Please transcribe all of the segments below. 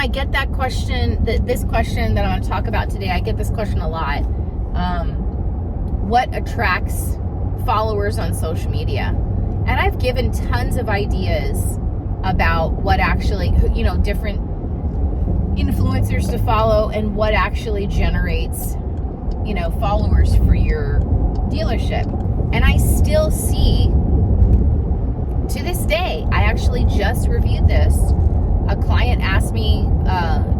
I get that question, this question that I'm going to talk about today. I get this question a lot. What attracts followers on social media? And I've given tons of ideas about what actually, different influencers to follow and what actually generates, followers for your dealership. And I still see, to this day, I actually just reviewed this. A client asked me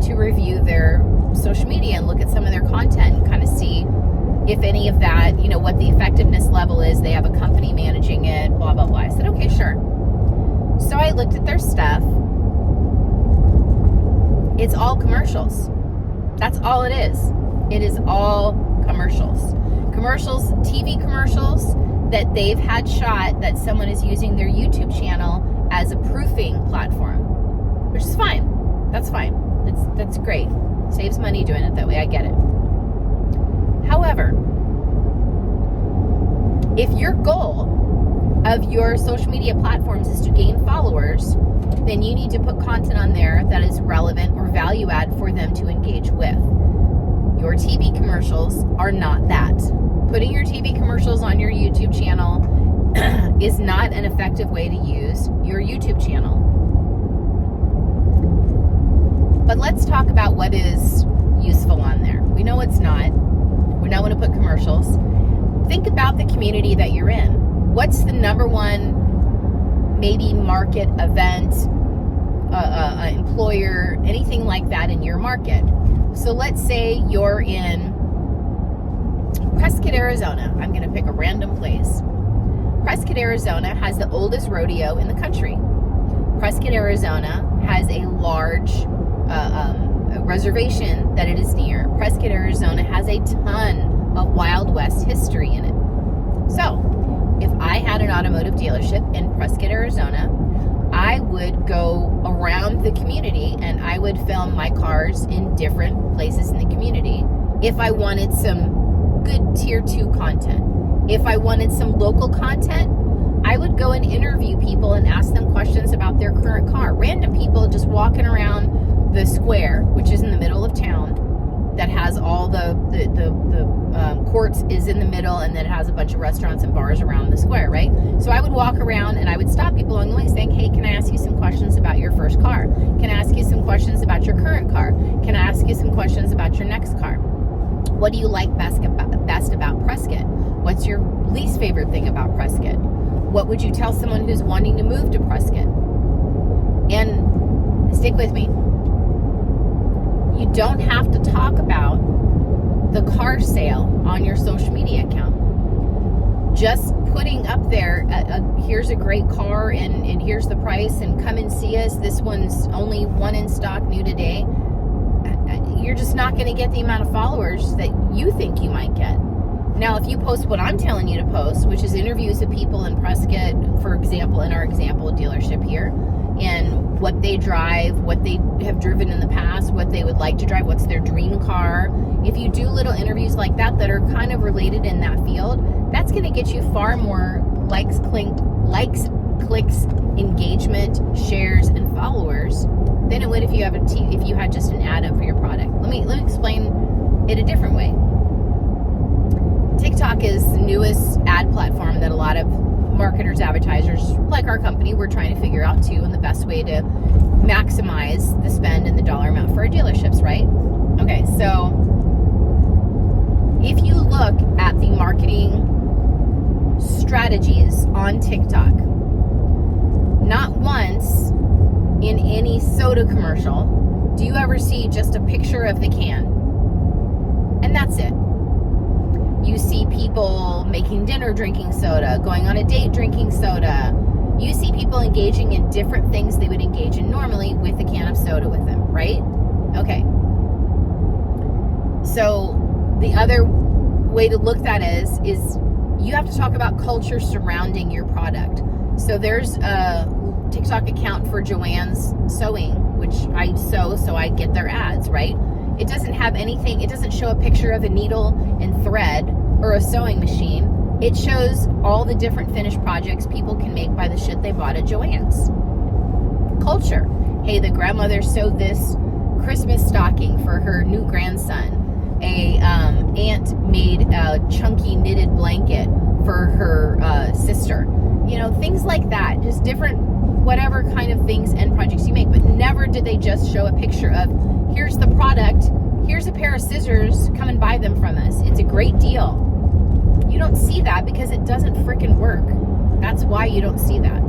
to review their social media and look at some of their content and kind of see if any of that, what the effectiveness level is. They have a company managing it, blah, blah, blah. I said, okay, sure. So I looked at their stuff. It's all commercials. That's all it is. It is all commercials. Commercials, TV commercials that they've had shot that someone is using their YouTube channel as a proofing platform, which is fine. That's fine. That's great. Saves money doing it that way. I get it. However, if your goal of your social media platforms is to gain followers, then you need to put content on there that is relevant or value add for them to engage with. Your TV commercials are not that. Putting your TV commercials on your YouTube channel is not an effective way to use your YouTube channel. But let's talk about what is useful on there. We know it's not. We don't want to put commercials. Think about the community that you're in. What's the number one, maybe market, event, employer, anything like that in your market? So let's say you're in Prescott, Arizona. I'm going to pick a random place. Prescott, Arizona has the oldest rodeo in the country. Prescott, Arizona has a large reservation that it is near. Prescott, Arizona has a ton of Wild West history in it. So, if I had an automotive dealership in Prescott, Arizona, I would go around the community and I would film my cars in different places in the community if I wanted some good tier 2 content. If I wanted some local content, I would go and interview people and ask them questions about their current car. Random people just walking around the square, which is in the middle of town, that has all the courts is in the middle, and then it has a bunch of restaurants and bars around the square, right? So I would walk around and I would stop people along the way saying, hey, can I ask you some questions about your first car? Can I ask you some questions about your current car? Can I ask you some questions about your next car? What do you like best about Prescott? What's your least favorite thing about Prescott? What would you tell someone who's wanting to move to Prescott? And stick with me. You don't have to talk about the car sale on your social media account. Just putting up there, here's a great car and here's the price and come and see us. This one's only one in stock, new today. You're just not going to get the amount of followers that you think you might get. Now, if you post what I'm telling you to post, which is interviews of people in Prescott, for example, in our example dealership here, and what they drive, what they have driven in the past, what they would like to drive, what's their dream car. If you do little interviews like that that are kind of related in that field, that's going to get you far more likes, clicks, engagement, shares, and followers than it would if you had just an ad up for your product. Let me explain it a different way. TikTok is the newest ad platform that a lot of marketers, advertisers like our company, we're trying to figure out too, and the best way to maximize the spend and the dollar amount for our dealerships, right? Okay, so if you look at the marketing strategies on TikTok, not once in any soda commercial do you ever see just a picture of the can, and that's it. You see people making dinner drinking soda, going on a date drinking soda. You see people engaging in different things they would engage in normally with a can of soda with them, right? Okay. So the other way to look at that is you have to talk about culture surrounding your product. So there's a TikTok account for Joanne's Sewing, which I sew, so I get their ads, right? It doesn't have anything, it doesn't show a picture of a needle and thread or a sewing machine. It shows all the different finished projects people can make by the shit they bought at Joanne's. Culture. Hey, the grandmother sewed this Christmas stocking for her new grandson. A aunt made a chunky knitted blanket for her sister. You know, things like that. Just different, whatever kind of things and projects you make. But never did they just show a picture of, here's the product, here's a pair of scissors, come and buy them from us. It's a great deal. You don't see that because it doesn't freaking work. That's why you don't see that.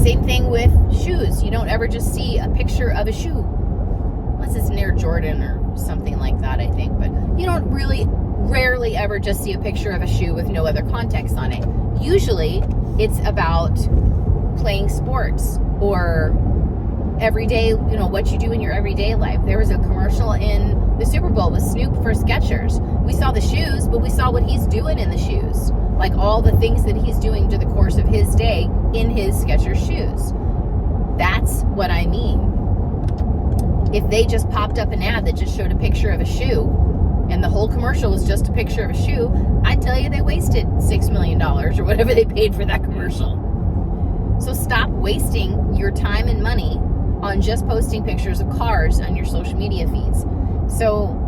Same thing with shoes. You don't ever just see a picture of a shoe. Unless it's an Air Jordan or something like that, I think. But you don't rarely ever just see a picture of a shoe with no other context on it. Usually, it's about playing sports or everyday, you know, what you do in your everyday life. There was a commercial in the Super Bowl with Snoop for Skechers. We saw the shoes, but we saw what he's doing in the shoes. Like all the things that he's doing to the course of his day in his Skechers shoes. That's what I mean. If they just popped up an ad that just showed a picture of a shoe and the whole commercial was just a picture of a shoe, I'd tell you they wasted $6 million or whatever they paid for that commercial. So stop wasting your time and money on just posting pictures of cars on your social media feeds. So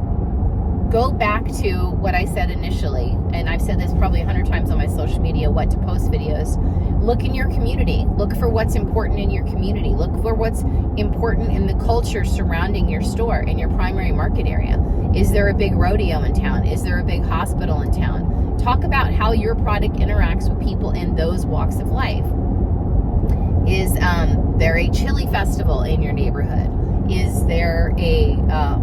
go back to what I said initially, and I've said this probably 100 times on my social media, what to post videos. Look in your community. Look for what's important in your community. Look for what's important in the culture surrounding your store in your primary market area. Is there a big rodeo in town? Is there a big hospital in town? Talk about how your product interacts with people in those walks of life. Is there a chili festival in your neighborhood? Is there a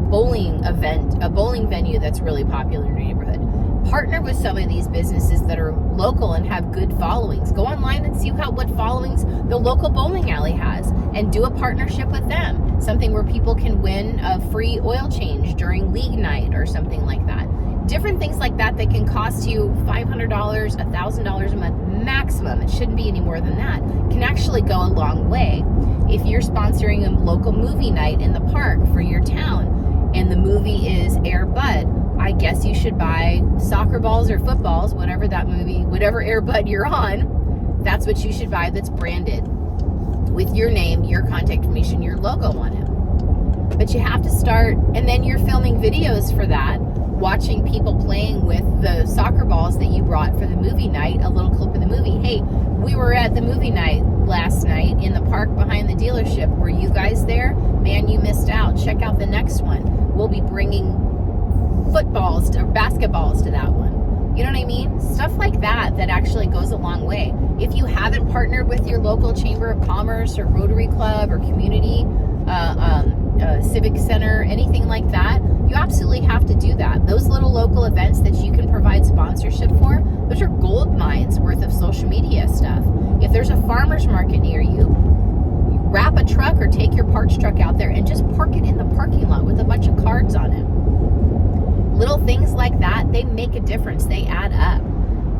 bowling event, a bowling venue that's really popular in your neighborhood? Partner with some of these businesses that are local and have good followings. Go online and see what followings the local bowling alley has and do a partnership with them. Something where people can win a free oil change during league night or something like that. Different things like that that can cost you $500, $1,000 a month maximum. It shouldn't be any more than that. Can actually go a long way. If you're sponsoring a local movie night in the park for your town and the movie is Air Bud, I guess you should buy soccer balls or footballs, whatever that movie, whatever Air Bud you're on, that's what you should buy that's branded with your name, your contact information, your logo on it. But you have to start, and then you're filming videos for that, watching people playing with the soccer balls that you brought for the movie night, a little clip of the movie. Hey, we were at the movie night last night in the park behind the dealership. Were you guys there? Man, you missed out. Check out the next one. We'll be bringing footballs or basketballs to that one. You know what I mean? Stuff like that actually goes a long way. If you haven't partnered with your local Chamber of Commerce or Rotary Club or community civic center, anything like that, you absolutely have to do that. Those little local events that you can provide sponsorship for, those are gold mines worth of social media stuff. If there's a farmer's market near you, wrap a truck or take your parts truck out there and just park it in the parking lot with a bunch of cards on it. Little things like that, they make a difference. They add up.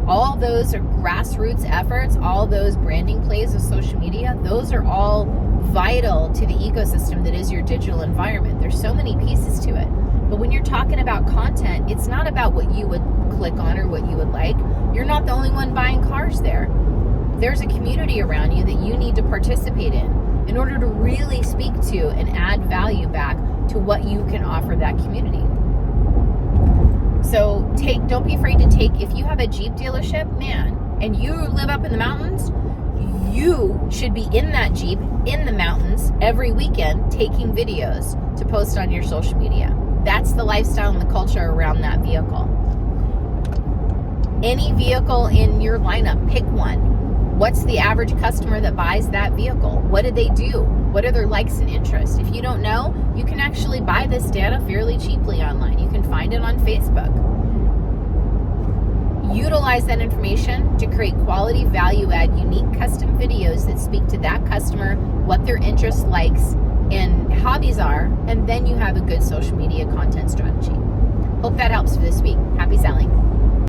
All those are grassroots efforts, all those branding plays of social media, those are all vital to the ecosystem that is your digital environment. There's so many pieces to it. But when you're talking about content, it's not about what you would click on or what you would like. You're not the only one buying cars there. There's a community around you that you need to participate in order to really speak to and add value back to what you can offer that community. So don't be afraid to take, if you have a Jeep dealership, man, and you live up in the mountains, you should be in that Jeep in the mountains every weekend taking videos to post on your social media. That's the lifestyle and the culture around that vehicle. Any vehicle in your lineup, pick one. What's the average customer that buys that vehicle? What do they do? What are their likes and interests? If you don't know, you can actually buy this data fairly cheaply online. You can find it on Facebook. Utilize that information to create quality, value-add, unique custom videos that speak to that customer, what their interests, likes, and hobbies are, and then you have a good social media content strategy. Hope that helps for this week. Happy selling.